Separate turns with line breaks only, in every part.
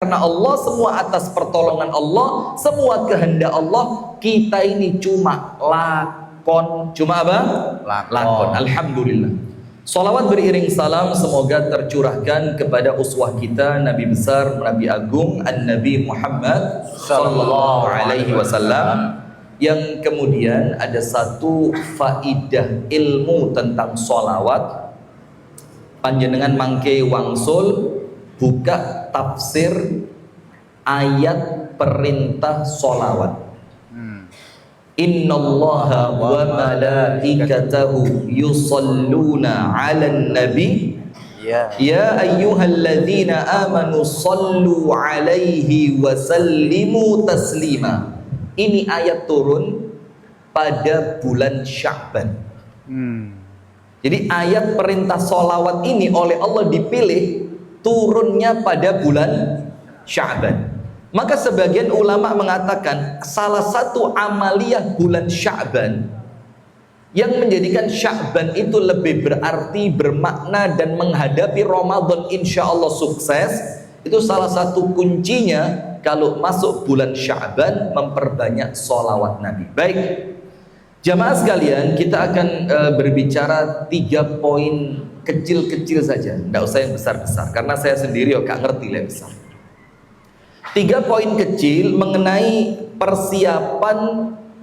karena Allah, semua atas pertolongan Allah, semua kehendak Allah. Kita ini cuma lakon. Cuma apa? Lakon. Alhamdulillah. Salawat beriring salam semoga tercurahkan kepada uswah kita, Nabi besar, Nabi agung, An-Nabi Muhammad sallallahu alaihi wasallam, yang kemudian ada satu faidah ilmu tentang salawat. Panjenengan mangke wangsul buka tafsir ayat perintah salawat. Innallaha wa malaikatahu yusalluna 'alan nabi ya ayyuhalladzina amanu sallu 'alaihi wa sallimu taslima. Ini ayat turun pada bulan Sya'ban. Jadi ayat perintah sholawat ini oleh Allah dipilih turunnya pada bulan Sya'ban. Maka sebagian ulama mengatakan salah satu amaliyah bulan Sya'ban yang menjadikan Sya'ban itu lebih berarti, bermakna dan menghadapi Ramadan insya Allah sukses, itu salah satu kuncinya kalau masuk bulan Sya'ban memperbanyak sholawat Nabi. Baik, jamaah sekalian, kita akan berbicara 3 poin kecil-kecil saja, tidak usah yang besar-besar karena saya sendiri gak ngerti yang besar. 3 poin kecil mengenai persiapan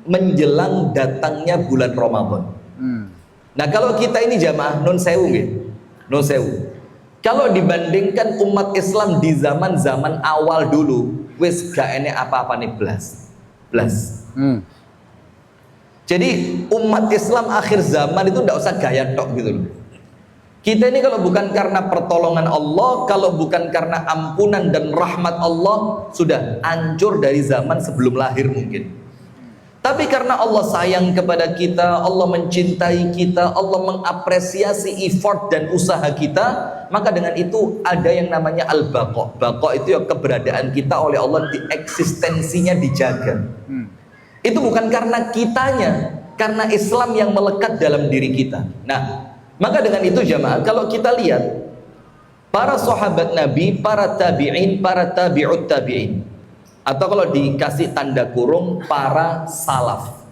menjelang datangnya bulan Ramadan. Nah, kalau kita ini jamaah nun sewu gitu. Nun sewu. Kalau dibandingkan umat Islam di zaman-zaman awal dulu, wis gak enek apa-apa nih blas. Jadi umat Islam akhir zaman itu ndak usah gaya tok gitu loh. Kita ini kalau bukan karena pertolongan Allah, kalau bukan karena ampunan dan rahmat Allah, sudah hancur dari zaman sebelum lahir mungkin. Tapi karena Allah sayang kepada kita, Allah mencintai kita, Allah mengapresiasi effort dan usaha kita, maka dengan itu ada yang namanya al-baqa. Baqa itu ya keberadaan kita oleh Allah, eksistensinya dijaga. Itu bukan karena kitanya, karena Islam yang melekat dalam diri kita. Nah, maka dengan itu jamaah, kalau kita lihat para sahabat Nabi, para tabi'in, para tabi'ut tabi'in, atau kalau dikasih tanda kurung para salaf.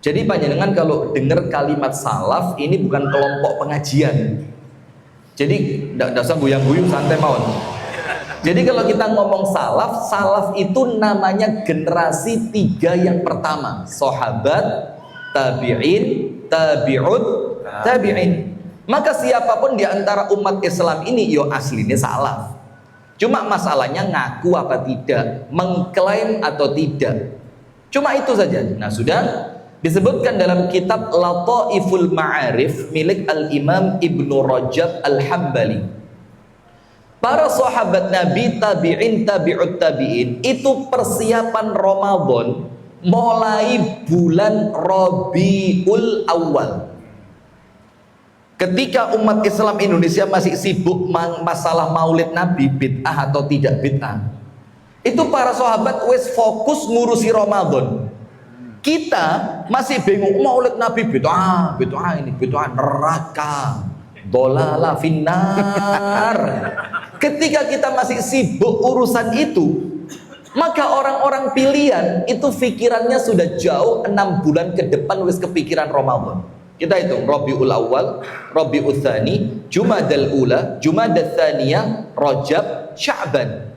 Jadi panjenengan kalau dengar kalimat salaf ini bukan kelompok pengajian. Jadi tidak usah guyang-guyung, santai mawon. Jadi kalau kita ngomong salaf, salaf itu namanya generasi 3 yang pertama, sahabat, tabi'in, tabi'ut tabi'in. Maka siapapun di antara umat Islam ini yo aslinya salaf. Cuma masalahnya ngaku apa tidak, mengklaim atau tidak. Cuma itu saja. Nah, sudah disebutkan dalam kitab Lataiful Ma'arif milik Al-Imam Ibnu Rajab Al-Hambali. Para sahabat Nabi, tabi'in, tabi'ut tabi'in itu persiapan Ramadan mulai bulan Rabiul Awal. Ketika umat Islam Indonesia masih sibuk masalah maulid Nabi, bid'ah atau tidak bid'ah, itu para sahabat wes fokus ngurusi Ramadan. Kita masih bingung, maulid Nabi bid'ah, bid'ah ini, bid'ah neraka, dolala finnar. Ketika kita masih sibuk urusan itu, maka orang-orang pilihan itu pikirannya sudah jauh 6 bulan ke depan wes kepikiran Ramadan. Kita hitung Rabiul Awal, Rabiul Tsani, Jumadal Ula, Jumadal Tsaniyah, Rajab, Sya'ban.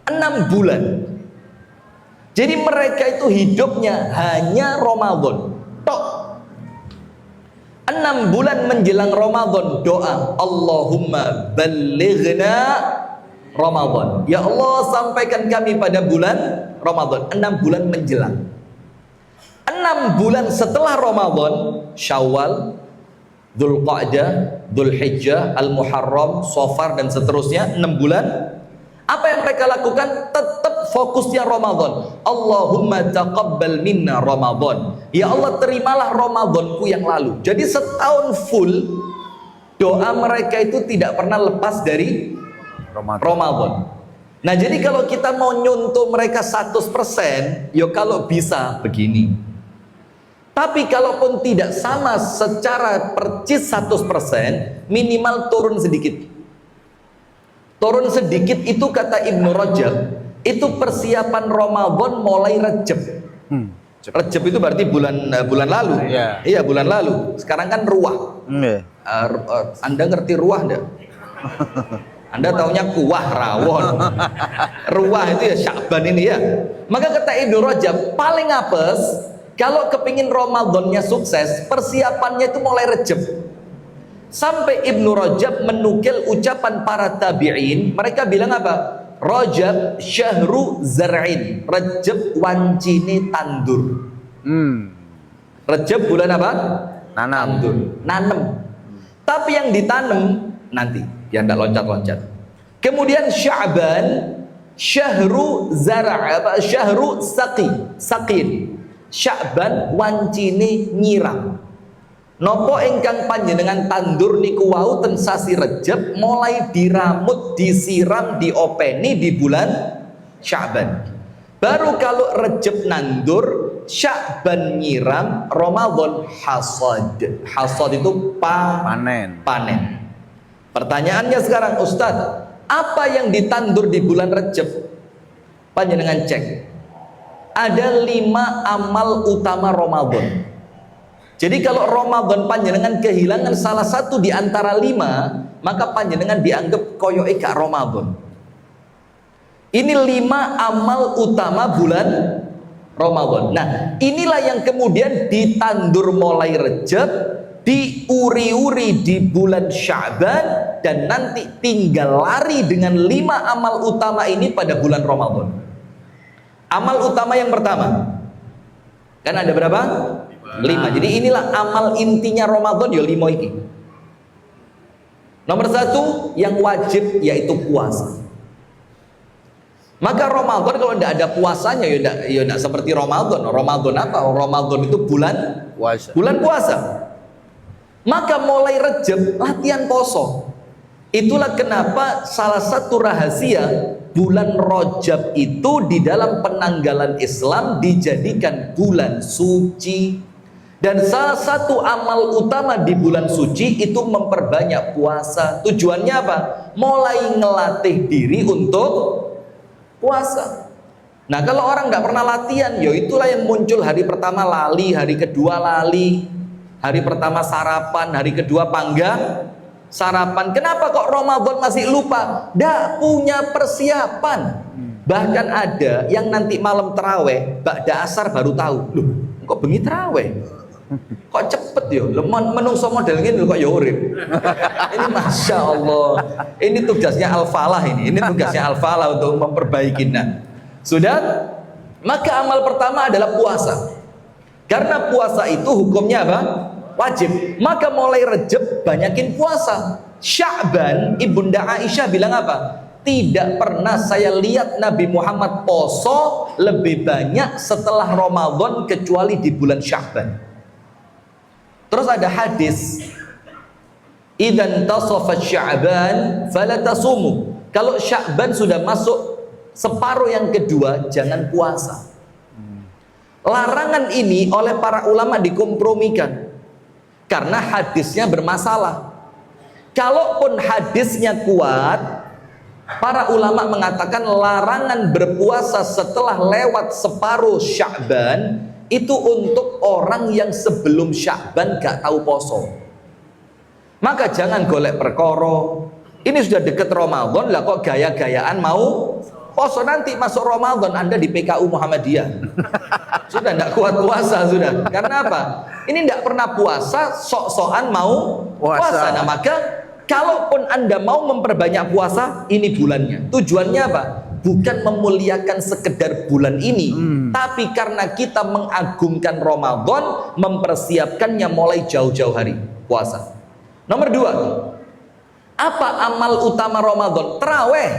6 bulan. Jadi mereka itu hidupnya hanya Ramadan. Tok. 6 bulan menjelang Ramadan doa, Allahumma ballighna Ramadan. Ya Allah, sampaikan kami pada bulan Ramadan. 6 bulan menjelang. 6 bulan setelah Ramadan, Syawal, Dzulqa'dah, Dzulhijjah, Al-Muharram, Shafar dan seterusnya, 6 bulan. Apa yang mereka lakukan? Tetap fokusnya Ramadan. Allahumma taqabbal minna Ramadan. Ya Allah, terimalah Ramadanku yang lalu. Jadi setahun full doa mereka itu tidak pernah lepas dari Ramadan. Nah, jadi kalau kita mau nyuntuh mereka 100%, ya kalau bisa begini. Tapi kalaupun tidak sama secara percis 100%, minimal turun sedikit. Turun sedikit itu kata Ibnu Rajab, Itu persiapan Ramadan mulai Rejab. Rejab itu berarti bulan lalu. Iya, bulan lalu. Sekarang kan ruah. Anda ngerti ruah enggak? Anda taunya kuah rawon. Ruah itu ya Sya'ban ini ya. Maka kata Ibnu Rajab, paling apes kalau kepingin Ramadannya sukses, persiapannya itu mulai Rejab. Sampai Ibnu Rajab menukil ucapan para tabi'in, mereka bilang apa? Rajab syahru zar'in. Rejab wancine tandur. Rejab bulan apa? Tandur, nanam. Tapi yang ditanam nanti, yang tidak loncat-loncat. Kemudian Sya'ban syahru zara' apa? Syahru saqin. Sya'ban wancine nyiram. Nopo ingkang panjenengan tandur niku wau ten sasi Rejab mulai diramut, disiram, diopeni di bulan Sya'ban. Baru kalau Rejab nandur, Sya'ban nyiram, Ramadan hasad. Hasad itu panen. Pertanyaannya sekarang, Ustadz, apa yang ditandur di bulan Rejab? Panjenengan cek. Ada 5 amal utama Ramadan. Jadi kalau Ramadan panjenengan kehilangan salah satu di antara 5, maka panjenengan dianggap koyo gak Ramadan. Ini 5 amal utama bulan Ramadan. Nah, inilah yang kemudian ditandur mulai Rejab, diuri-uri di bulan Sya'ban, dan nanti tinggal lari dengan 5 amal utama ini pada bulan Ramadan. Amal utama yang pertama, kan ada berapa? 5. Jadi inilah amal intinya Ramadan ya 5 ini. Nomor 1 yang wajib yaitu puasa. Maka Ramadan kalau tidak ada puasanya ya tidak seperti Ramadan. Ramadan apa? Ramadan itu bulan puasa. Maka mulai Rejab latihan poso. Itulah kenapa salah satu rahasia bulan Rajab itu di dalam penanggalan Islam dijadikan bulan suci. Dan salah satu amal utama di bulan suci itu memperbanyak puasa. Tujuannya apa? Mulai ngelatih diri untuk puasa. Nah, kalau orang nggak pernah latihan, ya itulah yang muncul hari pertama lali, hari kedua lali, hari pertama sarapan, hari kedua panggang sarapan. Kenapa kok Ramadan masih lupa? Nggak punya persiapan. Bahkan ada yang nanti malam terawih, ba'da asar baru tahu, loh kok bengi terawih? Kok cepet ya? Menungso model ini kok ya urip. Ini Masya Allah. Ini tugasnya Al-Falah ini. Ini tugasnya Al-Falah untuk memperbaiki. Nah, sudah? Maka amal pertama adalah puasa. Karena puasa itu hukumnya apa? Wajib. Maka mulai Rejab banyakin puasa. Sya'ban, Ibunda Aisyah bilang apa? Tidak pernah saya lihat Nabi Muhammad poso lebih banyak setelah Ramadan kecuali di bulan Sya'ban. Terus ada hadis, idzan tasafa Sya'ban fala tasumu. Kalau Sya'ban sudah masuk separuh yang kedua, jangan puasa. Larangan ini oleh para ulama dikompromikan karena hadisnya bermasalah. Kalaupun hadisnya kuat, para ulama mengatakan larangan berpuasa setelah lewat separuh Sya'ban itu untuk orang yang sebelum Sya'ban gak tahu poso. Maka jangan golek perkara. Ini sudah deket Ramadan lah kok gaya-gayaan mau poso. Nanti masuk Ramadan Anda di PKU Muhammadiyah. Sudah tidak kuat puasa sudah. Karena apa? Ini tidak pernah puasa, sok-sokan mau puasa. Nah, maka kalaupun Anda mau memperbanyak puasa, ini bulannya. Tujuannya apa? Bukan memuliakan sekedar bulan ini, tapi karena kita mengagungkan Ramadan, mempersiapkannya mulai jauh-jauh hari puasa. Nomor 2, apa amal utama Ramadan? Terawih.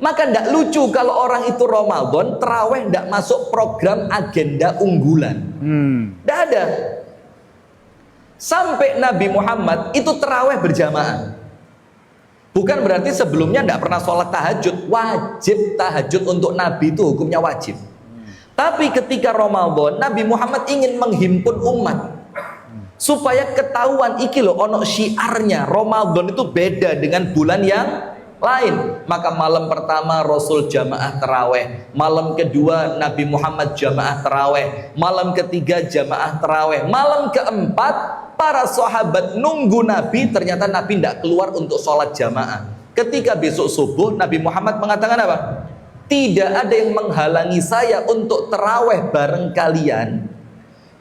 Maka tidak lucu kalau orang itu Ramadan terawih tidak masuk program agenda unggulan. Tidak ada. Sampai Nabi Muhammad itu terawih berjamaah. Bukan berarti sebelumnya tidak pernah sholat tahajud. Wajib tahajud untuk Nabi itu hukumnya wajib. Tapi ketika Ramadan, Nabi Muhammad ingin menghimpun umat supaya ketahuan iki loh ono syiarnya. Ramadan itu beda dengan bulan yang lain. Maka malam pertama Rasul jamaah taraweh, malam kedua Nabi Muhammad jamaah taraweh, malam ketiga jamaah taraweh, malam keempat para sahabat nunggu Nabi, ternyata Nabi tidak keluar untuk sholat jamaah. Ketika besok subuh Nabi Muhammad mengatakan apa? Tidak ada yang menghalangi saya untuk terawih bareng kalian,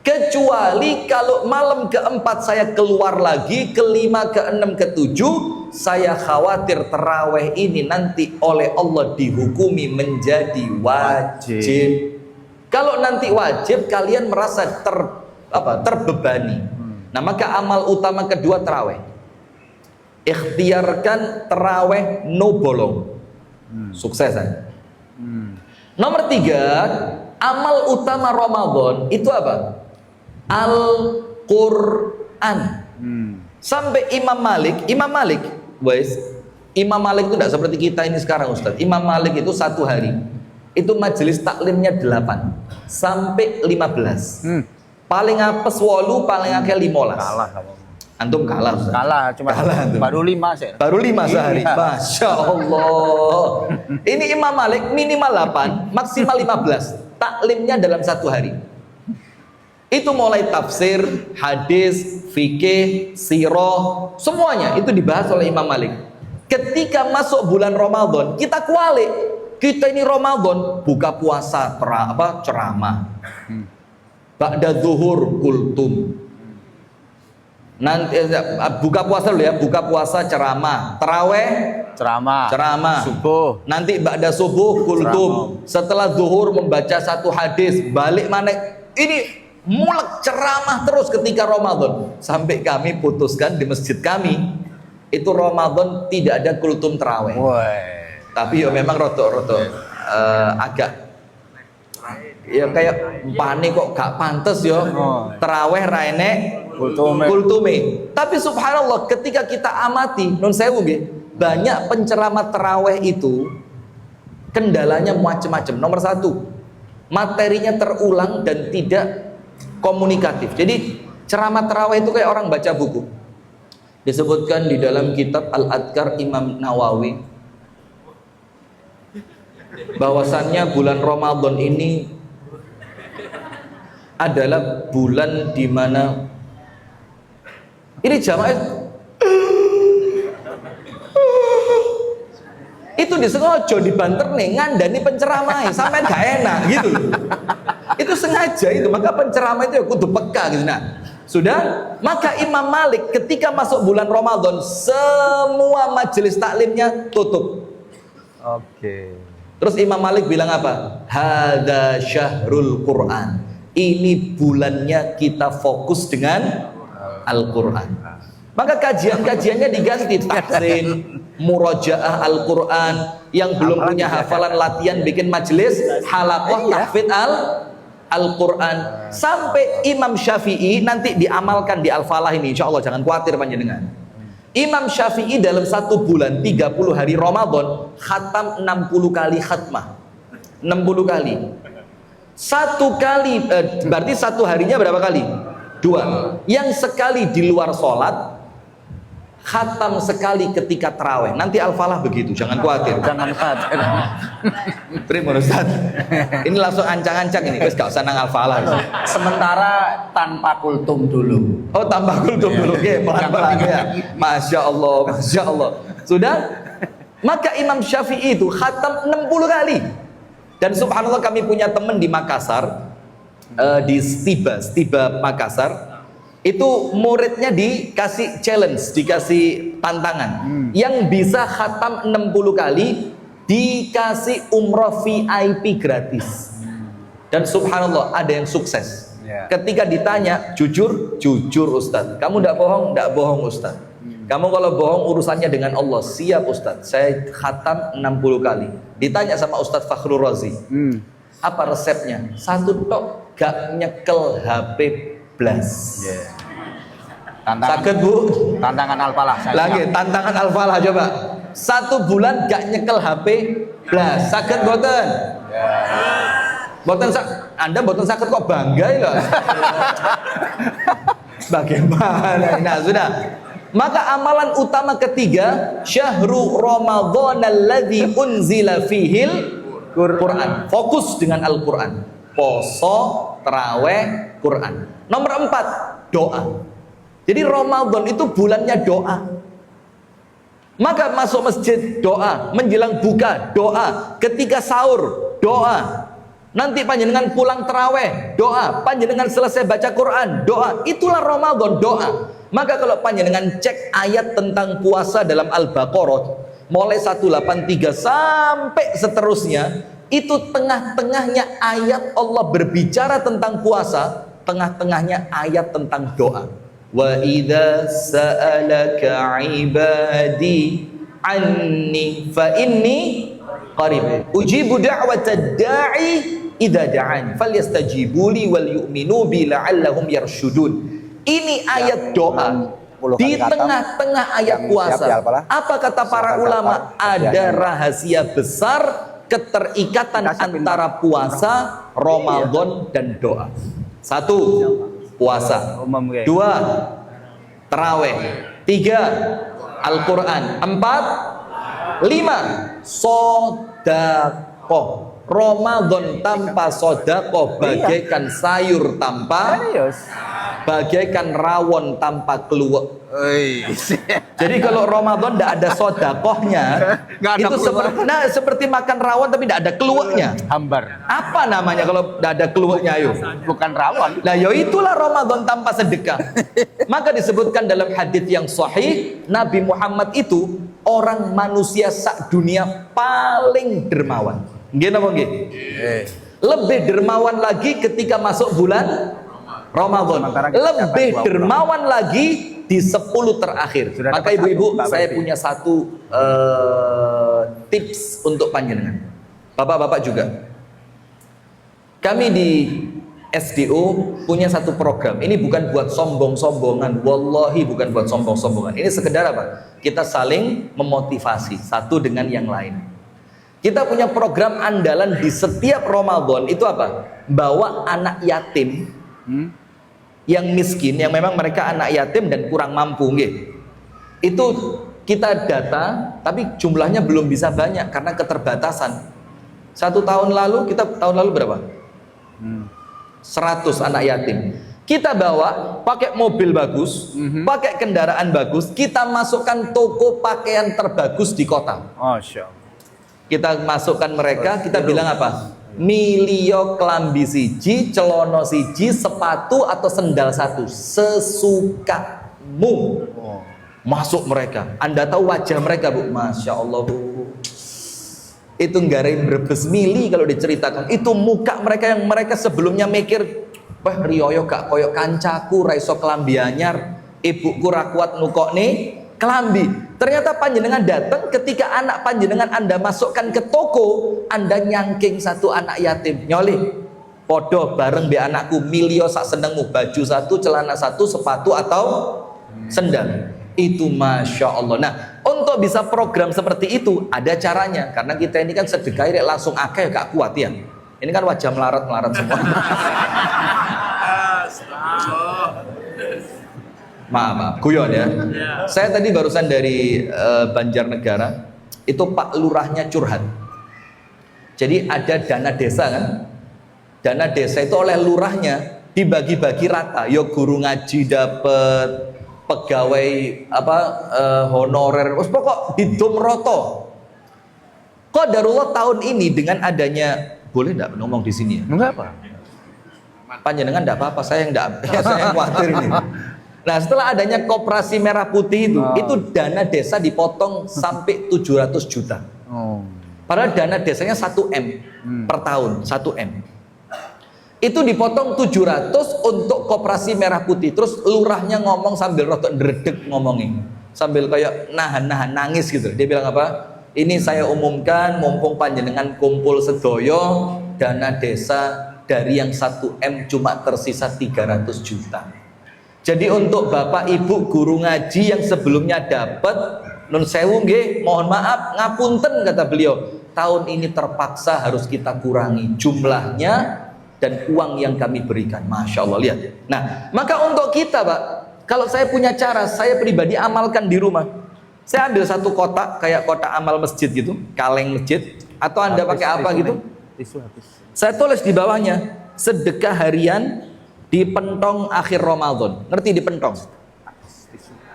kecuali kalau malam keempat saya keluar lagi, kelima, keenam, ketujuh, saya khawatir terawih ini nanti oleh Allah dihukumi menjadi wajib. Kalau nanti wajib, kalian merasa terbebani. Nah, maka amal utama kedua terawih. Ikhtiarkan terawih no bolong. Sukses kan? Nomor 3, amal utama Ramadan itu apa? Al-Quran. Sampai Imam Malik, guys, Imam Malik itu tidak seperti kita ini sekarang, Ustaz. Imam Malik itu satu hari itu majelis taklimnya 8 sampai 15. Paling apes 8, paling akeh 15.
Kalah kamu.
Antum kalah, Ustaz.
Kalah, cuma baru 5 sih.
Baru 5 sehari.
Iya.
Masya Allah. Ini Imam Malik minimal 8, maksimal 15. Taklimnya dalam satu hari. Itu mulai tafsir, hadis, fikih, sirah, semuanya itu dibahas oleh Imam Malik. Ketika masuk bulan Ramadan, kita kualik. Kita ini Ramadan buka puasa ceramah. Ba'da zuhur kultum. Nanti buka puasa dulu ya, buka puasa ceramah, taraweh ceramah,
subuh,
nanti ba'da subuh kultum, setelah zuhur membaca satu hadis, balik mana ini mulak ceramah terus ketika Ramadan, sampai kami putuskan di masjid kami itu Ramadan tidak ada kultum taraweh. Tapi ya memang roto agak ya kayak panik kok gak pantes ya taraweh raine kultume. Tapi subhanallah ketika kita amati nun sewu nggih, banyak penceramah taraweh itu kendalanya macam-macam. Nomor 1, materinya terulang dan tidak komunikatif. Jadi ceramah taraweh itu kayak orang baca buku. Disebutkan di dalam kitab Al-Adhkar Imam Nawawi bahwasannya bulan Ramadan ini adalah bulan di mana ini jamaah itu disengaja dibanter nih ngandani penceramah sampai gak enak gitu. Itu sengaja itu, maka penceramah itu ya kudu peka gitu. Nah, sudah, maka Imam Malik ketika masuk bulan Ramadan semua majelis taklimnya tutup. Terus Imam Malik bilang apa? Hadza syahrul Quran. Ini bulannya kita fokus dengan Al-Quran. Maka kajian-kajiannya diganti, tahsin, murajaah Al-Quran. Yang belum punya hafalan latihan bikin majelis halaqah tahfidz Al-Quran. Sampai Imam Syafi'i nanti diamalkan di Al-Falah ini, insya Allah, jangan khawatir panjenengan. Imam Syafi'i dalam satu bulan 30 hari Ramadan khatam 60 kali khatmah. 60 kali. Satu kali berarti satu harinya berapa kali? 2. Yang sekali di luar sholat, khatam sekali ketika taraweh. Nanti Al-Falah begitu, jangan khawatir.
Jangan khawatir.
Terima Ustaz. Ini langsung ancang-ancang ini, wis gak usah nang Al-Falah.
Sementara tanpa kultum dulu.
Oh, tanpa kultum dulu. Oke, pelan-pelan ya. Masya Allah, Masya Allah. Sudah? Maka Imam Syafi'i itu khatam 60 kali. Dan subhanallah kami punya teman di Makassar, di Stiba Makassar, itu muridnya dikasih challenge, dikasih tantangan. Yang bisa khatam 60 kali dikasih umroh VIP gratis. Dan subhanallah ada yang sukses. Ketika ditanya, jujur Ustaz. Kamu tidak bohong Ustaz. Kamu kalau bohong urusannya dengan Allah. Siap Ustaz, saya khatam 60 kali. Ditanya sama Ustaz Fakhrul Razi, apa resepnya? Satu tok, gak nyekel HP blas.
Sakit
Bu?
Tantangan Al-Falah.
Lagi tantangan Al-Falah coba. 1 bulan gak nyekel HP blas. Sakit boten? Boten Anda boten sakit kok bangga ya? Bagaimana? Nah sudah. Maka amalan utama ketiga, syahrul Ramadhan alladzi unzila fihil Quran. Fokus dengan Al-Quran. Poso, taraweh, Quran. Nomor 4, doa. Jadi Ramadan itu bulannya doa. Maka masuk masjid doa, menjelang buka doa, ketika sahur doa. Nanti panjenengan pulang taraweh doa, panjenengan selesai baca Quran doa. Itulah Ramadan, doa. Maka kalau panjenengan cek ayat tentang puasa dalam Al-Baqarah mulai 183 sampai seterusnya, itu tengah-tengahnya ayat Allah berbicara tentang puasa, tengah-tengahnya ayat tentang doa. Wa idza sa'alaka 'ibadi anni fa inni qarib ujibu da'watad da'i idza da'ani falyastajibuli wal yu'minu bi la'allahum yarshudun. Ini ayat doa di tengah-tengah ayat puasa. Apa kata para ulama? Ada rahasia besar keterikatan antara puasa, Ramadan dan doa. 1, puasa. 2, taraweh. 3, Al-Quran. 4, 5, sodakoh. Ramadan tanpa sodakoh bagaikan sayur tanpa, bagaikan rawon tanpa keluak. Jadi kalau Ramadan tidak ada sodakohnya, itu seperti makan rawon tapi tidak ada keluaknya.
Hambar.
Apa namanya kalau tidak ada keluaknya? Ayo.
Bukan rawon.
Nah, ya itulah Ramadan tanpa sedekah. Maka disebutkan dalam hadis yang sahih, Nabi Muhammad itu orang manusia sak dunia paling dermawan. Nggih napa nggih? Lebih dermawan lagi ketika masuk bulan Ramadan. Lebih dermawan lagi di 10 terakhir. Maka ibu-ibu, saya punya satu tips untuk panjenengan. Bapak-bapak juga. Kami di SDO punya satu program. Ini bukan buat sombong-sombongan. Wallahi bukan buat sombong-sombongan. Ini sekedar apa? Kita saling memotivasi satu dengan yang lain. Kita punya program andalan di setiap Ramadan. Itu apa? Bawa anak yatim yang miskin, yang memang mereka anak yatim dan kurang mampu, nggih. Itu kita data, tapi jumlahnya belum bisa banyak karena keterbatasan. 1 tahun lalu, tahun lalu berapa? 100 anak yatim. Kita bawa pakai mobil bagus, pakai kendaraan bagus, kita masukkan toko pakaian terbagus di kota.
Masya Allah.
Kita masukkan mereka, kita bilang apa? Milio klambi siji, celono siji, sepatu atau sendal 1 sesukamu. Masuk mereka. Anda tahu wajah mereka, Bu? Masya Allah, Bu. Itu nggarin Brebes mili kalau diceritakan. Itu muka mereka yang mereka sebelumnya mikir, wah riyoyo gak koyok kancaku, raiso klambi anyar, ibuku ra kuat nukokne kelambi. Ternyata panjenengan datang ketika anak panjenengan Anda masukkan ke toko, Anda nyangking satu anak yatim. Nyoli, podo bareng be anakku, milio sak senengmu, baju 1, celana 1, sepatu atau sendal. Itu Masya Allah. Nah, untuk bisa program seperti itu ada caranya. Karena kita ini kan sedekah langsung akeh gak kuat ya. Ini kan wajah melarat-melarat semua. Maaf, guyon ya. Saya tadi barusan dari Banjarnegara, itu Pak Lurahnya curhat. Jadi ada dana desa kan? Dana desa itu oleh lurahnya dibagi-bagi rata. Yo guru ngaji dapat, pegawai honorer, pokok didom roto. Qadarullah tahun ini dengan adanya, boleh enggak ngomong di sini ya?
Enggak apa.
Panjenengan enggak apa-apa, saya yang enggak, saya yang khawatir ini. Nah, setelah adanya Koperasi Merah Putih itu dana desa dipotong sampai 700 juta. Padahal dana desanya 1M per tahun, 1M. Itu dipotong 700 untuk Koperasi Merah Putih. Terus lurahnya ngomong sambil rotok ndredeg ngomongin. Sambil kayak nahan-nahan nangis gitu. Dia bilang apa? Ini saya umumkan mumpung panjenengan kumpul sedoyo, dana desa dari yang 1M cuma tersisa 300 juta. Jadi untuk Bapak Ibu guru ngaji yang sebelumnya dapat nun sewu nggih, mohon maaf ngapunten kata beliau. Tahun ini terpaksa harus kita kurangi jumlahnya dan uang yang kami berikan. Masya Allah, lihat. Nah, maka untuk kita Pak, Kalau saya punya cara, saya pribadi amalkan di rumah. Saya ambil satu kotak kayak kotak amal masjid gitu, kaleng masjid, atau Anda pakai apa gitu? Saya tulis di bawahnya, sedekah harian di pentong akhir Ramadan. Ngerti di pentong?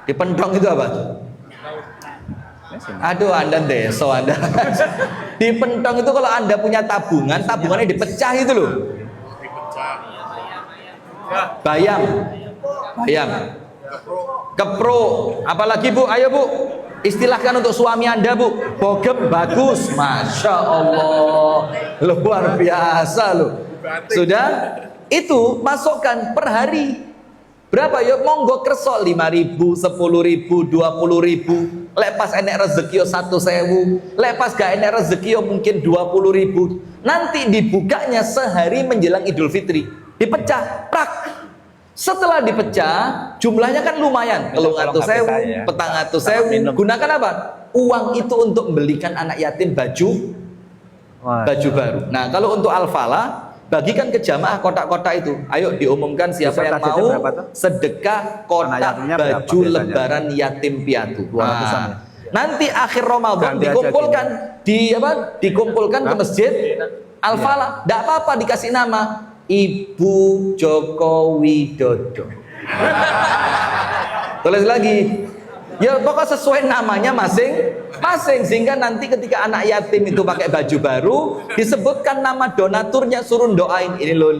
Di pentong itu apa? Aduh, Anda deso Anda. Di pentong itu kalau Anda punya tabungan, tabungannya dipecah itu loh. Bayam. Kepro. Apalagi Bu? Ayo Bu. Istilahkan untuk suami Anda Bu. Bogem bagus. Masya Allah. Luar biasa loh. Sudah? Itu masukkan per hari. Berapa ya? Monggo kerso 5.000, 10.000, 20.000. Lepas enek rezeki 1.000. Lepas gak enek rezeki mungkin 20.000. Nanti dibukanya sehari menjelang Idul Fitri. Dipecah, prak. Setelah dipecah, jumlahnya kan lumayan. Kalau 100.000, petang 100.000. Gunakan apa? Uang itu untuk membelikan anak yatim baju baru. Nah, kalau untuk Al-Falah, bagikan ke jamaah kotak-kotak itu. Ayo diumumkan siapa yang mau sedekah kotak baju lebaran yatim piatu. Nah, nanti akhir Ramadan dikumpulkan ke masjid Al-Falah. Tidak apa-apa dikasih nama Ibu Joko Widodo. Tulis lagi. Ya pokoknya sesuai namanya masing-masing, sehingga nanti ketika anak yatim itu pakai baju baru disebutkan nama donaturnya, suruh doain ini loh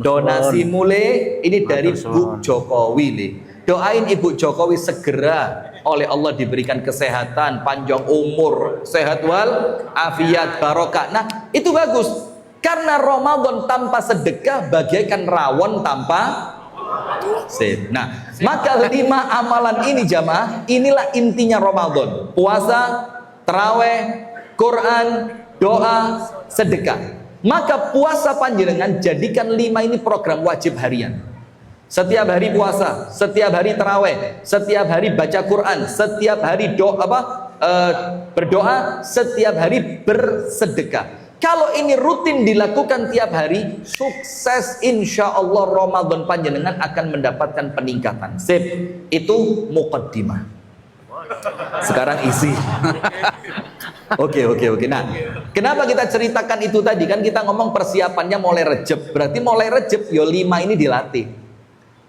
donasi mule ini dari Bu Jokowi le. Doain Ibu Jokowi segera oleh Allah diberikan kesehatan, panjang umur, sehat wal afiat, barokah. Nah itu bagus, karena Ramadan tanpa sedekah bagaikan rawon tanpa sip. Nah, maka 5 amalan ini jamaah, inilah intinya Ramadan. Puasa, taraweh, Quran, doa, sedekah. Maka puasa panjenengan jadikan 5 ini program wajib harian. Setiap hari puasa, setiap hari taraweh, setiap hari baca Quran, setiap hari berdoa, setiap hari bersedekah. Kalau ini rutin dilakukan tiap hari, sukses insya Allah Ramadan panjenengan akan mendapatkan peningkatan. Sip, itu muqaddimah. Sekarang isi. Oke. Nah, kenapa kita ceritakan itu tadi? Kan kita ngomong persiapannya mulai Rejab. Berarti mulai Rejab, yo 5 ini dilatih.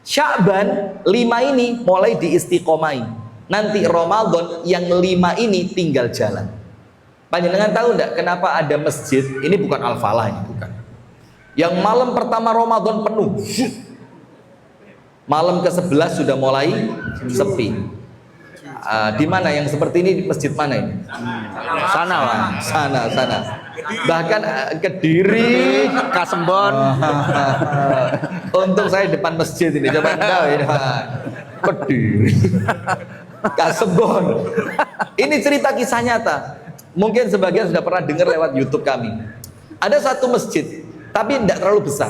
Sya'ban 5 ini mulai diistiqomai. Nanti Ramadan yang 5 ini tinggal jalan. Panjenengan tahu enggak kenapa ada masjid? Ini bukan Al-Falah, ini bukan. Yang malam pertama Ramadan penuh. Malam ke-11 sudah mulai sepi. Di mana yang seperti ini, masjid mana ini? Sana. Bahkan Kediri,
Kasembon.
Untung saya depan masjid ini. Coba tahu ini. Kediri. Kasembon. Ini cerita kisah nyata. Mungkin sebagian sudah pernah dengar lewat YouTube kami. Ada satu masjid, tapi tidak terlalu besar.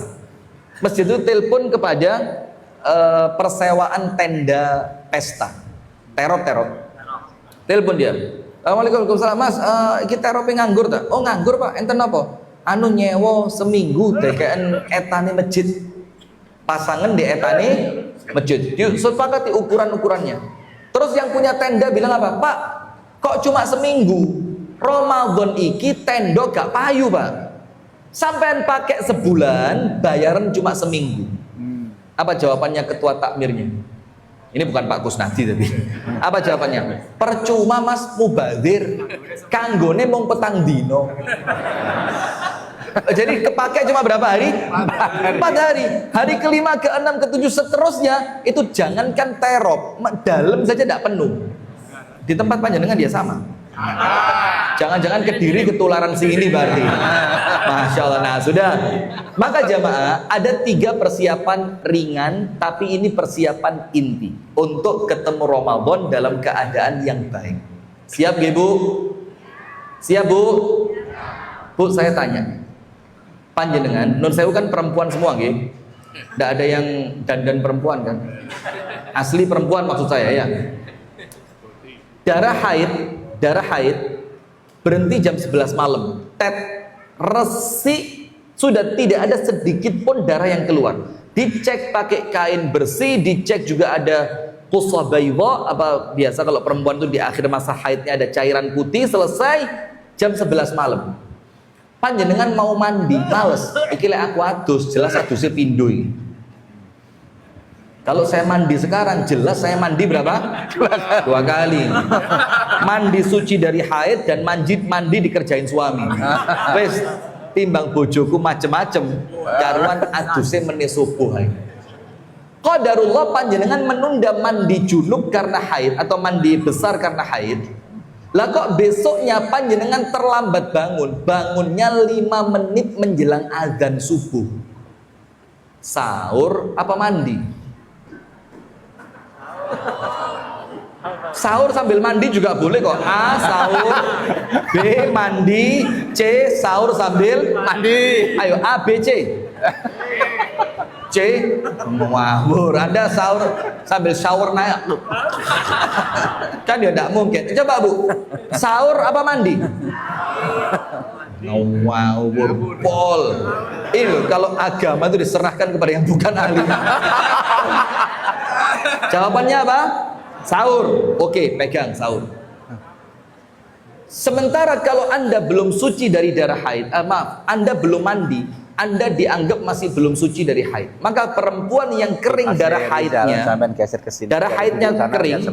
Masjid itu telepon kepada persewaan tenda pesta. Terop. Telepon dia. Waalaikumsalam Mas, kita terope nganggur tak? Oh nganggur Pak, enten apa? Anu nyewo seminggu DKN etane masjid. Pasangan di etane masjid. Yuk sepakati ukuran-ukurannya. Terus yang punya tenda bilang apa? Pak, kok cuma seminggu? Ramadan iki tendo gak payu Pak. Sampean pakai sebulan, bayaran cuma seminggu. Apa jawabannya ketua takmirnya? Ini bukan Pak Kusnadi tadi. Apa jawabannya? Percuma Mas, mubazir. Kanggone mong petang dino. Jadi kepake cuma berapa hari? 4 hari. Hari ke-5, ke-6, ke-7 seterusnya itu jangankan terop, dalam saja tidak penuh. Di tempat panjenengan dia sama. Jangan-jangan Kediri ketularan sini berarti. Masya Allah. Nah sudah. Maka jamaah ada 3 persiapan ringan, tapi ini persiapan inti untuk ketemu Ramadan dalam keadaan yang baik. Siap gak Bu? Siap Bu? Bu saya tanya, panjenengan, nun sewu kan perempuan semua gak? Tidak ada yang dandan perempuan kan? Asli perempuan maksud saya ya. Darah haid berhenti jam 11 malam. Resi sudah tidak ada sedikit pun darah yang keluar. dicek pakai kain bersih, dicek juga ada qusah bayda, apa biasa kalau perempuan itu di akhir masa haidnya ada cairan putih, selesai jam 11 malam. Panjenengan mau mandi, males. Iki lek aku adus, jelas adusnya pindho iki. Kalau saya mandi sekarang, jelas saya mandi berapa? 2 kali. Mandi suci dari haid dan mandi dikerjain suami. Wes, timbang bojoku macem-macem, karuan adusnya meni subuh. Qadarullah panjenengan menunda mandi junub karena haid atau mandi besar karena haid. Lah kok besoknya panjenengan terlambat bangun, bangunnya 5 menit menjelang azan subuh. Sahur apa mandi? Sahur sambil mandi juga boleh kok. A. Sahur, B. Mandi, C. Sahur sambil mandi. Ayo A, B, C. C. Ngawur. Anda sahur sambil shower naik. Kan ya tidak mungkin. Coba Bu, sahur apa mandi? Ngawur. Pol. Ini kalau agama itu diserahkan kepada yang bukan ahli. Jawabannya apa? Sahur. Oke, pegang sahur. Sementara kalau Anda belum suci dari darah haid, Anda belum mandi, Anda dianggap masih belum suci dari haid. Maka perempuan yang kering darah haidnya, darah haidnya kering,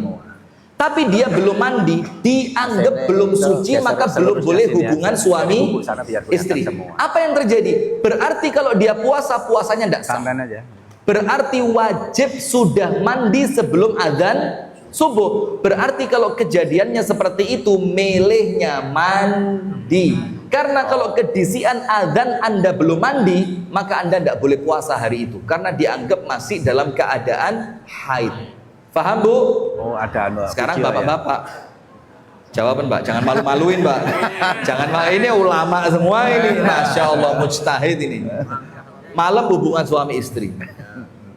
tapi dia belum mandi, dianggap belum suci, maka belum boleh hubungan suami istri. Apa yang terjadi? Berarti kalau dia puasa, puasanya tidak sah. Berarti wajib sudah mandi sebelum azan subuh. Berarti kalau kejadiannya seperti itu, melehnya mandi. Karena kalau kedisian azan Anda belum mandi, maka Anda tidak boleh puasa hari itu, karena dianggap masih dalam keadaan haid. Paham Bu?
Oh, ada
sekarang bapak-bapak jawaban Mbak, jangan malu-maluin Mbak. Jangan ini ulama semua ini, Masya Allah, mujtahid ini. Malam hubungan suami istri,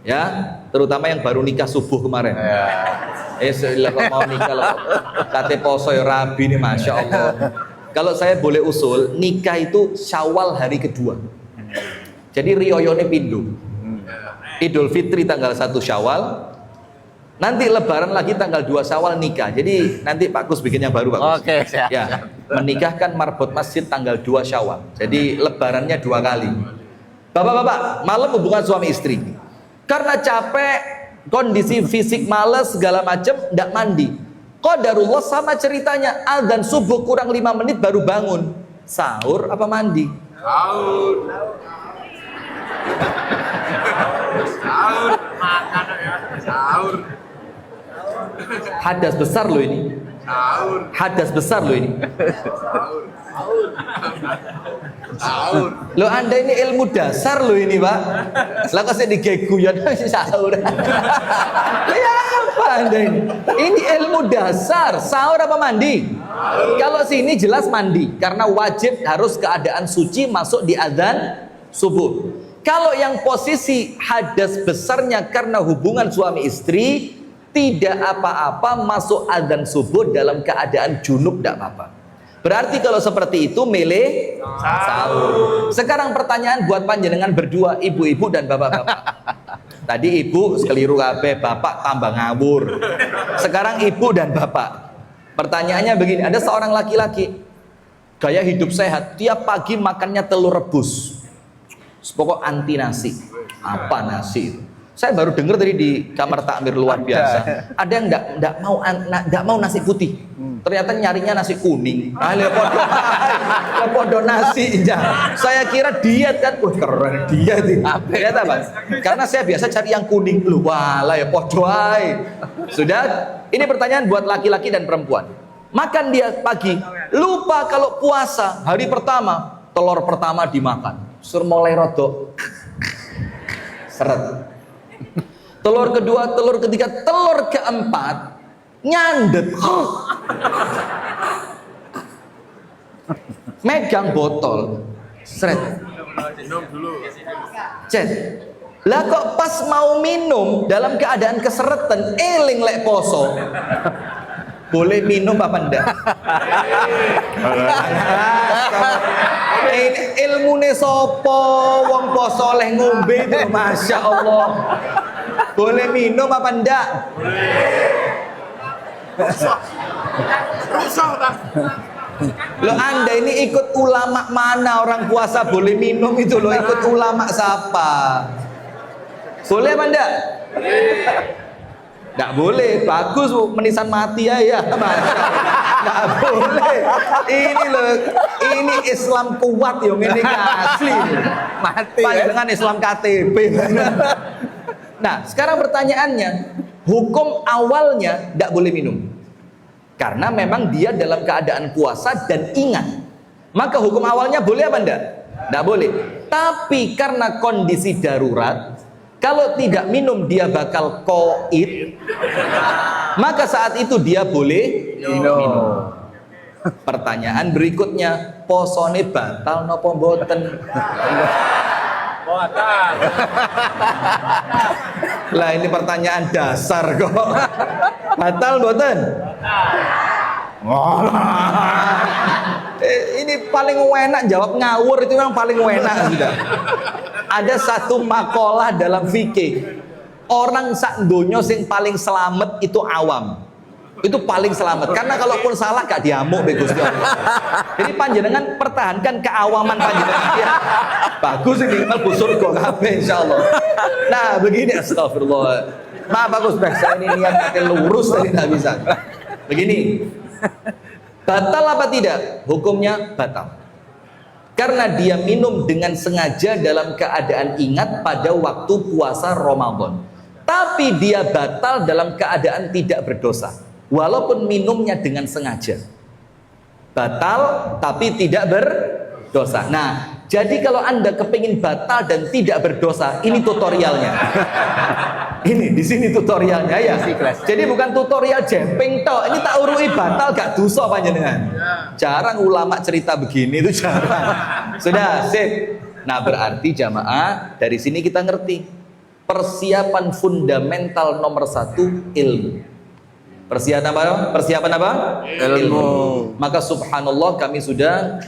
ya, terutama yang baru nikah subuh kemarin. Kalau mau nikah kate poso ya rabi nih, Masya Allah. Kalau saya boleh usul, nikah itu Syawal hari kedua. Jadi riyoyone pindu. Idul Fitri tanggal 1 Syawal, nanti Lebaran lagi tanggal 2 Syawal nikah. Jadi nanti Pak Kus bikin yang baru Pak Kus.
Oke, siap.
Ya, menikahkan marbot masjid tanggal 2 Syawal. Jadi Lebarannya 2 kali. Bapak-bapak, malam hubungan suami istri. Karena capek, kondisi fisik males segala macam, tidak mandi. Qadarullah sama ceritanya, azan subuh kurang 5 menit baru bangun. Sahur apa mandi?
Sahur. Sahur. Makan ya. Sahur.
Hadas besar loh ini.
Sahur.
Hadas besar loh ini.
Sahur. Sahur.
Loh Anda ini ilmu dasar loh ini Pak. Lah kok saya digeguyon sahur. Ya apa Anda ini? Ini ilmu dasar. Sahur apa mandi? Kalau sini jelas mandi, karena wajib harus keadaan suci masuk di azan subuh. Kalau yang posisi hadas besarnya karena hubungan suami istri, tidak apa-apa masuk azan subuh dalam keadaan junub, tidak apa-apa. Berarti kalau seperti itu milih sahur. Sekarang pertanyaan buat panjenengan berdua, ibu-ibu dan bapak-bapak. Tadi ibu keliru kabeh, bapak tambah ngawur. Sekarang ibu dan bapak. Pertanyaannya begini, ada seorang laki-laki gaya hidup sehat, tiap pagi makannya telur rebus. Pokok anti nasi. Apa nasi itu? Saya baru dengar tadi di kamar takmir luar biasa. Ada yang enggak mau nasi putih. Ternyata nyarinya nasi kuning. Podo nasi. Saya kira diet kan. Wah keren diet ini. Ternyata Mas. Karena saya biasa cari yang kuning dulu. Walah ya podo ae. Sudah. Ini pertanyaan buat laki-laki dan perempuan. Makan dia pagi. Lupa kalau puasa hari pertama telur pertama dimakan. Sur mulai rodok. Seret. Telur kedua, telur ketiga, telur keempat nyandet. Megang botol, seret. Cet. Lah kok pas mau minum dalam keadaan keseretan, eling lek poso. Boleh minum apa enggak? Ini ilmune sapa wong poso oleh ngombe itu Masya Allah. Boleh minum apa ndak?
Rusak tak?
Lo Anda ini ikut ulama mana? Orang puasa boleh minum itu lo, ikut ulama siapa? Boleh apa ndak? Nggak boleh, bagus Bu, menisan mati ya. Nggak boleh. Ini loh, ini Islam kuat yang ini asli.
Mati
Pak,
ya.
dengan Islam KTP. Nah, sekarang pertanyaannya, hukum awalnya nggak boleh minum. Karena memang dia dalam keadaan puasa dan ingat. Maka hukum awalnya boleh apa enggak? Enggak boleh. Tapi karena kondisi darurat, kalau tidak minum dia bakal koid, maka saat itu dia boleh minum. Pertanyaan berikutnya, posone batal napa mboten?
Batal.
Lah ini pertanyaan dasar kok. Batal mboten? Ini paling enak jawab ngawur, itu yang paling enak sudah. Ada satu makalah dalam fikih, orang sak donya sing paling selamat itu awam. Itu paling selamat karena kalaupun salah gak diamuk be Gusti Allah. Jadi panjenengan pertahankan keawaman panjenengan ya. Bagus ini mlebu surga kabeh insyaallah. Nah, begini astagfirullah. Maaf bagus saya ini niat pakai lurus tadi tidak bisa. Begini. Batal apa tidak? Hukumnya batal. Karena dia minum dengan sengaja dalam keadaan ingat pada waktu puasa Ramadan. Tapi dia batal dalam keadaan tidak berdosa. Walaupun minumnya dengan sengaja. Batal tapi tidak berdosa. Nah, jadi kalau Anda kepingin batal dan tidak berdosa, ini tutorialnya. Ini di sini tutorialnya ya. Jadi bukan tutorial jemping toh. Ini tak urui batal gak dosa panjenengan. Jarang ulama cerita begini itu jarang. Sudah, sip. Nah, berarti jamaah dari sini kita ngerti persiapan fundamental nomor 1 ilmu. Persiapan apa? Ilmu. Maka subhanallah kami sudah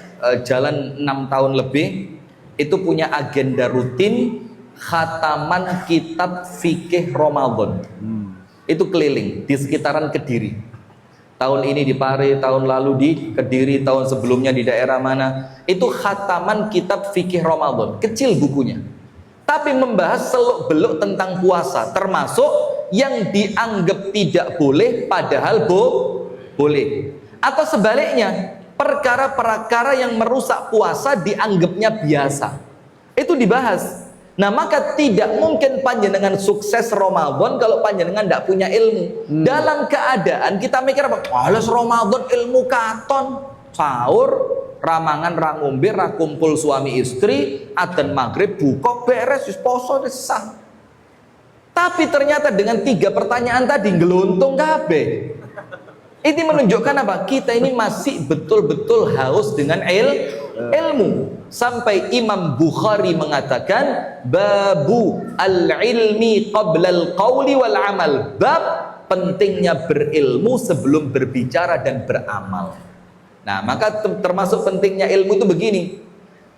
jalan 6 tahun lebih itu punya agenda rutin khataman kitab fikih Ramadan. Itu keliling di sekitaran Kediri. Tahun ini di Pare, tahun lalu di Kediri, tahun sebelumnya di daerah mana. Itu khataman kitab fikih Ramadan. Kecil bukunya. Tapi membahas seluk-beluk tentang puasa, termasuk yang dianggap tidak boleh padahal boleh. Atau sebaliknya, perkara-perkara yang merusak puasa dianggapnya biasa. Itu dibahas. Nah, maka tidak mungkin panjenengan sukses Ramadan kalau panjenengan tidak punya ilmu. Dalam keadaan kita mikir apa? Alas Ramadan ilmu katon, sahur, ramangan, rangombe, rakumpul suami istri, adzan maghrib, buka beres, poso sah. Tapi ternyata dengan 3 pertanyaan tadi geluntung kabeh. Ini menunjukkan apa? Kita ini masih betul-betul haus dengan ilmu. Sampai Imam Bukhari mengatakan babu al-ilmi qabla al-qawli wal amal. Bab pentingnya berilmu sebelum berbicara dan beramal. Nah, maka termasuk pentingnya ilmu itu begini.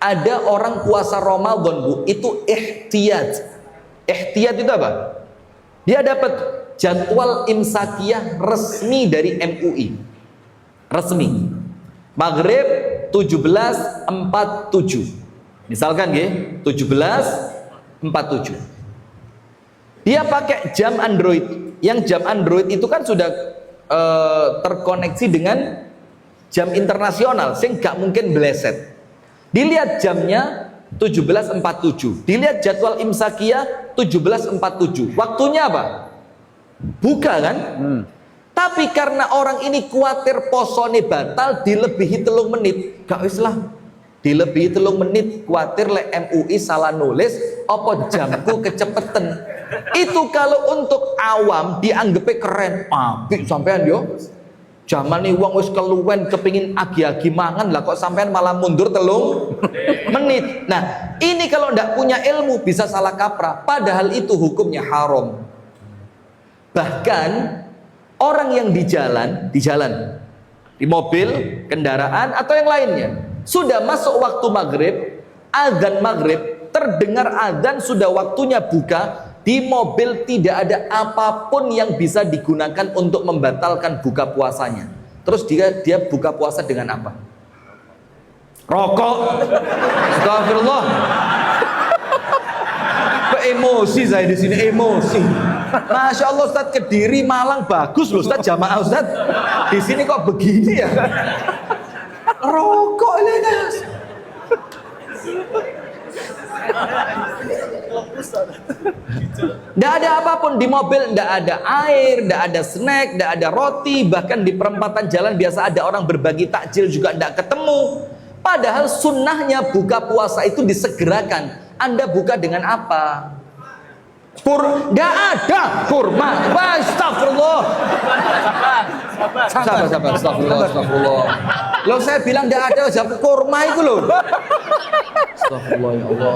Ada orang puasa Ramadan, Bu, itu ihtiyat. Ihtiyat itu apa? Dia dapat jadwal imsakiyah resmi dari MUI. Resmi. Maghrib 17.47. Misalkan ya, 17.47. Dia pakai jam Android. Yang jam Android itu kan sudah terkoneksi dengan jam internasional, sing gak mungkin bleset. Dilihat jamnya 17.47. Dilihat jadwal imsakiyah 17.47. Waktunya apa? Buka kan? Tapi karena orang ini khawatir posone batal, dilebihi 3 menit. Gak wis lah. Dilebihi 3 menit, khawatir lek MUI salah nulis apa jamku kecepeten. Itu kalau untuk awam dianggapnya keren. Apik sampean yo. Zaman nih wong wis keluwen kepingin agi-agi mangan lah kok sampean malah mundur 3 menit. Nah, ini kalau ndak punya ilmu bisa salah kaprah. Padahal itu hukumnya haram. Bahkan orang yang di jalan di mobil, kendaraan atau yang lainnya. Sudah masuk waktu maghrib, adzan maghrib, terdengar adzan sudah waktunya buka, di mobil tidak ada apapun yang bisa digunakan untuk membatalkan buka puasanya. Terus dia buka puasa dengan apa? Rokok. Astagfirullah. Emosi saya di sini, emosi. Masya Allah Ustaz, Kediri, Malang bagus loh Ustaz, jamaah Ustaz. Di sini kok begini ya? Rokok Lenas. Tidak ada apapun di mobil, tidak ada air, tidak ada snack, tidak ada roti, bahkan di perempatan jalan biasa ada orang berbagi takjil juga tidak ketemu. Padahal sunnahnya buka puasa itu disegerakan. Anda buka dengan apa? Tidak ada kurma. Astagfirullah. Sabar. Astagfirullah. Loh saya bilang tidak ada kurma itu loh. Astagfirullah ya Allah.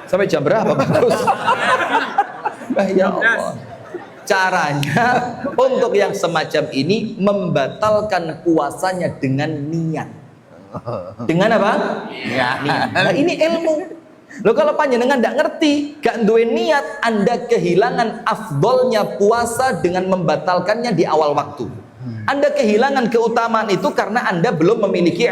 Sampai jam berapa bagus? Ya Allah. Caranya untuk yang semacam ini membatalkan puasanya dengan niat. Dengan apa? Niat. Nah, ini ilmu. Loh kalau panjenengan tidak ngerti, gak duwe niat, Anda kehilangan afdolnya puasa dengan membatalkannya di awal waktu. Anda kehilangan keutamaan itu karena Anda belum memiliki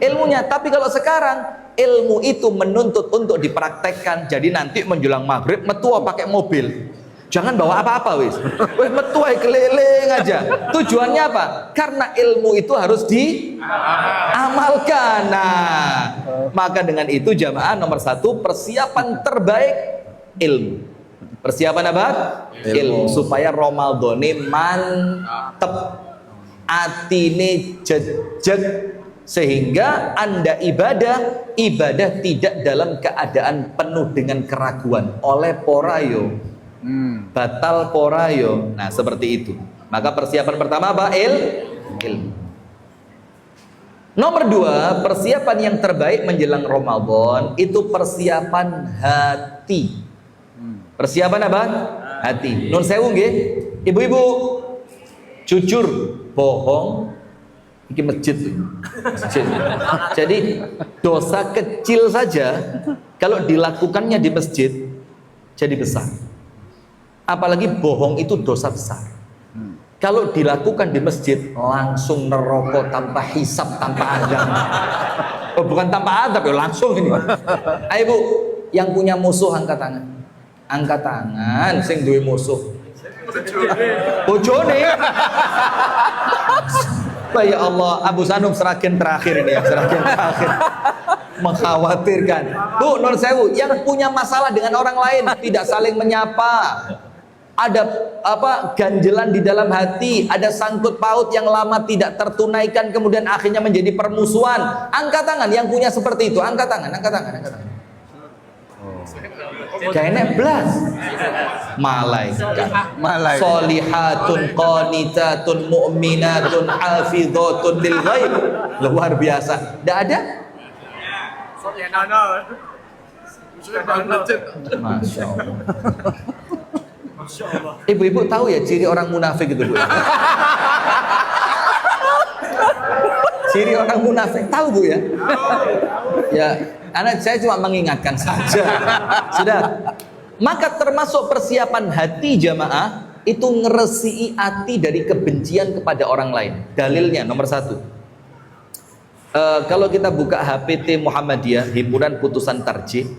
ilmunya. Tapi kalau sekarang ilmu itu menuntut untuk dipraktekkan. Jadi nanti menjelang maghrib metua pakai mobil. Jangan bawa apa-apa wis. Wis metua keliling aja. Tujuannya apa? Karena ilmu itu harus diamalkan. Nah, maka dengan itu jamaah nomor 1, persiapan terbaik ilmu. Persiapan apa? Ilmu. Supaya Ramadhane mantep, atine jejeg, sehingga Anda ibadah tidak dalam keadaan penuh dengan keraguan. Oleh porayo batal porayo. Nah seperti itu. Maka persiapan pertama apa? Ilmu. Nomor 2, persiapan yang terbaik menjelang Ramadan itu persiapan hati. Persiapan apa? Hati. Nun sewu nggih. Ibu-ibu jujur, bohong iki masjid. Jadi dosa kecil saja kalau dilakukannya di masjid jadi besar. Apalagi bohong itu dosa besar. Kalau dilakukan di masjid langsung neraka tanpa hisab, tanpa adab. Oh, bukan tanpa adab ya, langsung ini. Ayo Bu, yang punya musuh angkat tangan. Angkat tangan sing duwe musuh. Bojone. Ya Allah, Abu Sanum seragen terakhir ini ya, seragen terakhir. Mengkhawatirkan. Bu, nur sewu, yang punya masalah dengan orang lain tidak saling menyapa. Ada apa ganjelan di dalam hati, ada sangkut paut yang lama tidak tertunaikan kemudian akhirnya menjadi permusuhan. Angkat tangan yang punya seperti itu, angkat tangan. Kayaknya belas. Malaikat. Solihatun qanitatun mu'minatun hafizatun lil ghaib. Luar biasa. Tidak ada? Masya Allah. Ibu-ibu tahu ya ciri orang munafik itu, Bu? Ciri orang munafik tahu, Bu ya? Ya, saya cuma mengingatkan saja. Sudah. Maka termasuk persiapan hati jamaah itu ngeresii hati dari kebencian kepada orang lain. Dalilnya nomor 1. Kalau kita buka HPT Muhammadiyah, himpunan putusan tarjih,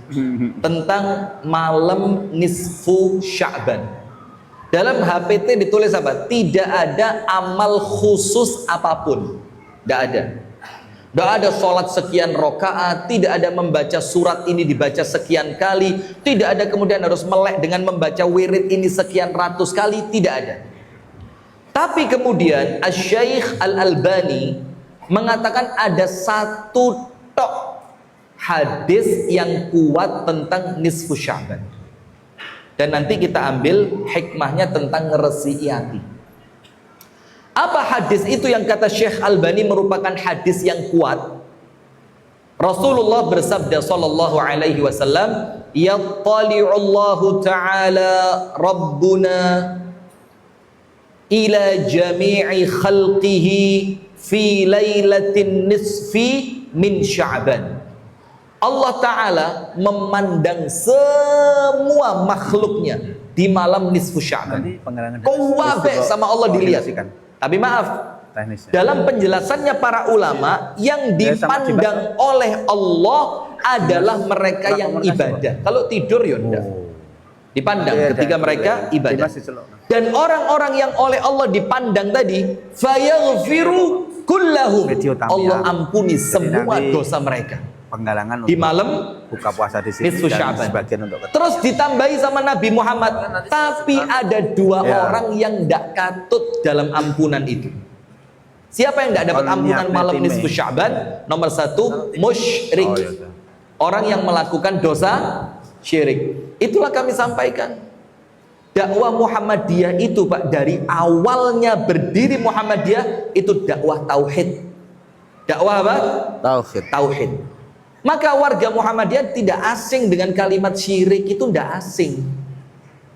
tentang malam nisfu Sya'ban. Dalam HPT ditulis apa? Tidak ada amal khusus apapun. Tidak ada. Tidak ada sholat sekian rakaat, tidak ada membaca surat ini dibaca sekian kali, tidak ada kemudian harus melek dengan membaca wirid ini sekian ratus kali, tidak ada. Tapi kemudian Asy-Syaikh Al-Albani mengatakan ada satu tok hadis yang kuat tentang nisfu Sya'ban. Dan nanti kita ambil hikmahnya tentang ngeresii hati. Apa hadis itu yang kata Syekh Albani merupakan hadis yang kuat? Rasulullah bersabda sallallahu alaihi wasallam, "Yattali'ullahu ta'ala rabbuna ila jami'i khalqihi fi lailatin nisfi min Sya'ban. Allah Ta'ala memandang semua makhluknya di malam nisfu Sya'ban. Kuwabe sama Allah dilihat. Tapi maaf, dalam penjelasannya para ulama, yang dipandang oleh Allah adalah mereka yang ibadah. Kalau tidur ya enggak. Dipandang ketika mereka ibadah. Dan orang-orang yang oleh Allah dipandang tadi, fayaghfiru kullahum. Allah ampuni semua dosa mereka.
Penggalangan
di malam
buka puasa di sini
nisfu Sya'ban.
untuk
Terus ditambahi sama Nabi Muhammad, tapi ada dua orang yang tidak katut dalam ampunan itu. Siapa yang tidak dapat ampunan malam nisfu Sya'ban? Nomor satu, musyrik. Orang yang melakukan dosa syirik. Itulah kami sampaikan. Dakwah Muhammadiyah itu Pak, dari awalnya berdiri Muhammadiyah itu dakwah tauhid. Dakwah apa?
Tauhid.
Tauhid. Maka warga Muhammadiyah tidak asing dengan kalimat syirik, itu tidak asing,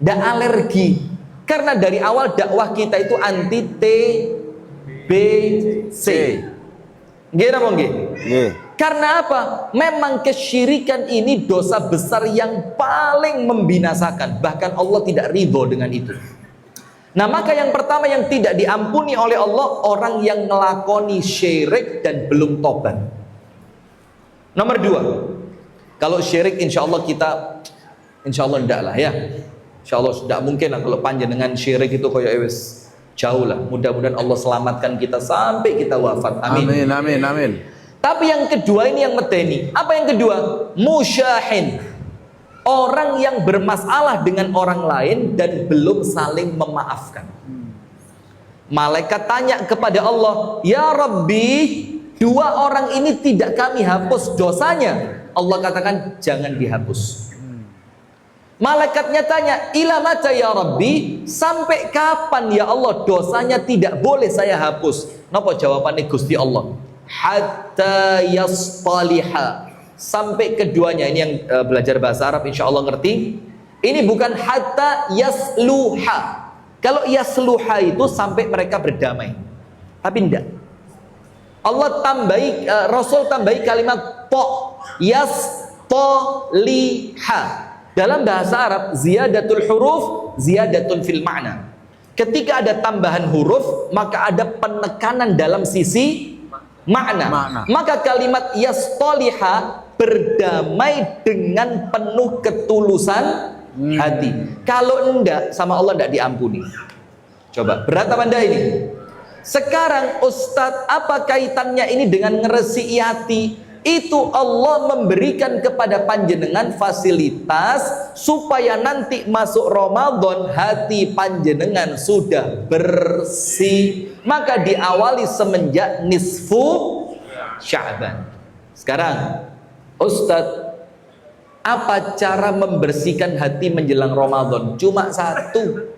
tidak alergi, karena dari awal dakwah kita itu anti TBC. Gimana mungkin? Karena apa? Memang kesyirikan ini dosa besar yang paling membinasakan, bahkan Allah tidak ridho dengan itu. Nah, maka yang pertama yang tidak diampuni oleh Allah, orang yang ngelakoni syirik dan belum tobat. Nomor dua, kalau syirik insya Allah kita, insya Allah enggak lah ya, insya Allah tidak mungkin lah kalau panjenengan syirik itu kayak wis jauh lah. Mudah-mudahan Allah selamatkan kita sampai kita wafat, amin.
Amin, amin, amin.
Tapi yang kedua ini yang medeni. Apa yang kedua? Musyahin, orang yang bermasalah dengan orang lain dan belum saling memaafkan. Malaikat tanya kepada Allah, ya Rabbi, dua orang ini tidak kami hapus dosanya. Allah katakan jangan dihapus. Malaikatnya tanya, ila mata ya Rabbi, sampai kapan ya Allah dosanya tidak boleh saya hapus? Napa jawabannya Gusti Allah? Hatta yastaliha, sampai keduanya. Ini yang belajar bahasa Arab insya Allah ngerti. Ini bukan hatta yasluha. Kalau yasluha itu sampai mereka berdamai, tapi enggak. Allah tambahi, Rasul tambahi kalimat to, yastaliha. Dalam bahasa Arab, ziyadatul huruf ziyadatun fil ma'na. Ketika ada tambahan huruf, maka ada penekanan dalam sisi makna. Maka kalimat yastaliha, berdamai dengan penuh ketulusan hati. Kalau enggak, sama Allah enggak diampuni. Coba, berat apa enggak ini? Sekarang Ustadz, apa kaitannya ini dengan ngeresi hati? Itu Allah memberikan kepada panjenengan fasilitas supaya nanti masuk Ramadan hati panjenengan sudah bersih. Maka diawali semenjak nisfu Sya'ban. Sekarang Ustadz, apa cara membersihkan hati menjelang Ramadan? Cuma satu.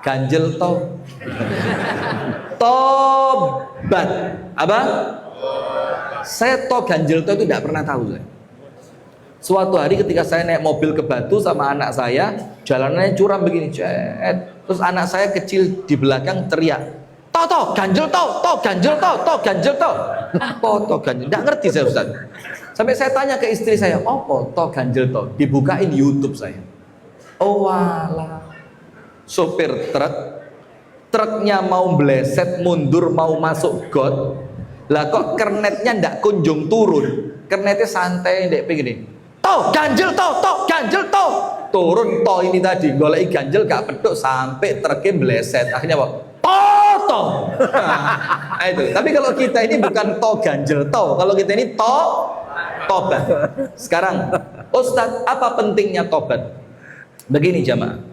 Ganjel tobat. Apa? Saya ganjel itu tidak pernah tahu saya. Suatu hari ketika saya naik mobil ke Batu sama anak saya, jalanannya curam begini, terus anak saya kecil di belakang teriak, ganjel ganjel ganjel. Apa ganjel? Tidak ngerti saya Ustaz. Sampai saya tanya ke istri saya, apa ganjel dibukain YouTube saya. Oh walah. Sopir truknya mau bleset mundur mau masuk got, lah kok kernetnya ndak kunjung turun, kernetnya santai ndek begini, ganjel turun ini tadi goleki ganjel gak peduk sampai truknya bleset, akhirnya apa? Nah, itu. Tapi kalau kita ini bukan ganjel kalau kita ini tobat. Sekarang Ustadz, apa pentingnya tobat? Begini jamaah,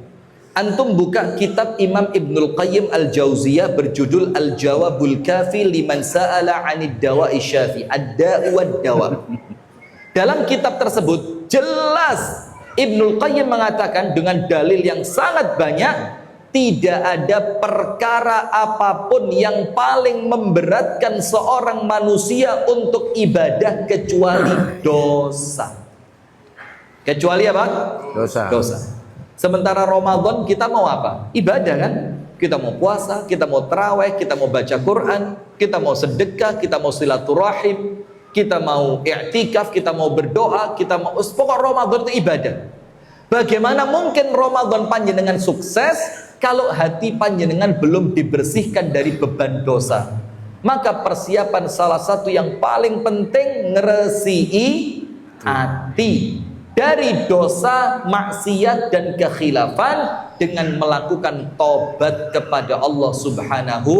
antum buka kitab Imam Ibnul Qayyim Al-Jauziyah berjudul Al-Jawabul Kafi liman sa'ala 'anid dawa'i syafi, ad-da'u wad-dawa. Dalam kitab tersebut jelas Ibnul Qayyim mengatakan dengan dalil yang sangat banyak, tidak ada perkara apapun yang paling memberatkan seorang manusia untuk ibadah kecuali dosa. Kecuali apa?
Dosa.
Sementara Ramadan kita mau apa? Ibadah kan? Kita mau puasa, kita mau tarawih, kita mau baca Quran, kita mau sedekah, kita mau silaturahim, kita mau i'tikaf, kita mau berdoa, kita mau pokok Ramadan itu ibadah. Bagaimana mungkin Ramadan panjenengan sukses kalau hati panjenengan belum dibersihkan dari beban dosa? Maka persiapan salah satu yang paling penting ngeresii hati dari dosa, maksiat dan kekhilafan dengan melakukan taubat kepada Allah Subhanahu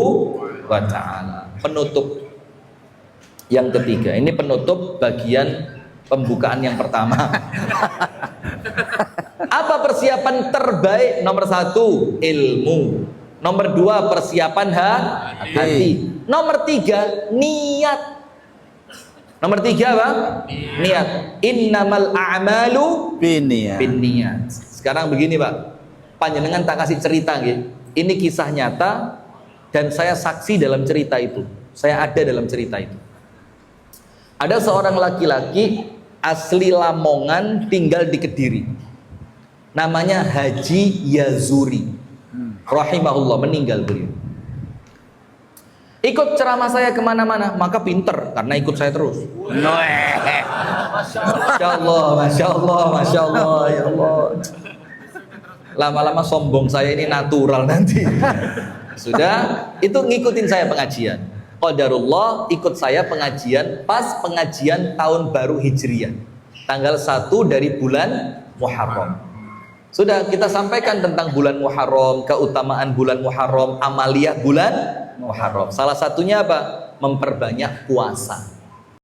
wa taala. Penutup yang ketiga, ini penutup bagian pembukaan yang pertama. Apa persiapan terbaik? Nomor 1, ilmu. Nomor 2, persiapan hati. Nomor 3, niat. Nomor 3 apa? Niat. Innamal a'malu binniyat. Sekarang begini, Pak. Panjenengan tak kasih cerita nggih. Ini kisah nyata dan saya saksi dalam cerita itu. Saya ada dalam cerita itu. Ada seorang laki-laki asli Lamongan tinggal di Kediri. Namanya Haji Yazuri. Rahimahullah, meninggal beliau. Ikut ceramah saya kemana-mana, maka pinter karena ikut saya terus. Masya Allah, Masya Allah, Masya Allah, ya Allah. Lama-lama sombong saya ini natural nanti. Sudah, itu ngikutin saya pengajian. Qadarullah ikut saya pengajian pas pengajian tahun baru Hijriah. Tanggal 1 dari bulan Muharram. Sudah kita sampaikan tentang bulan Muharram, keutamaan bulan Muharram, amaliyah bulan Muharram. Salah satunya apa? Memperbanyak puasa.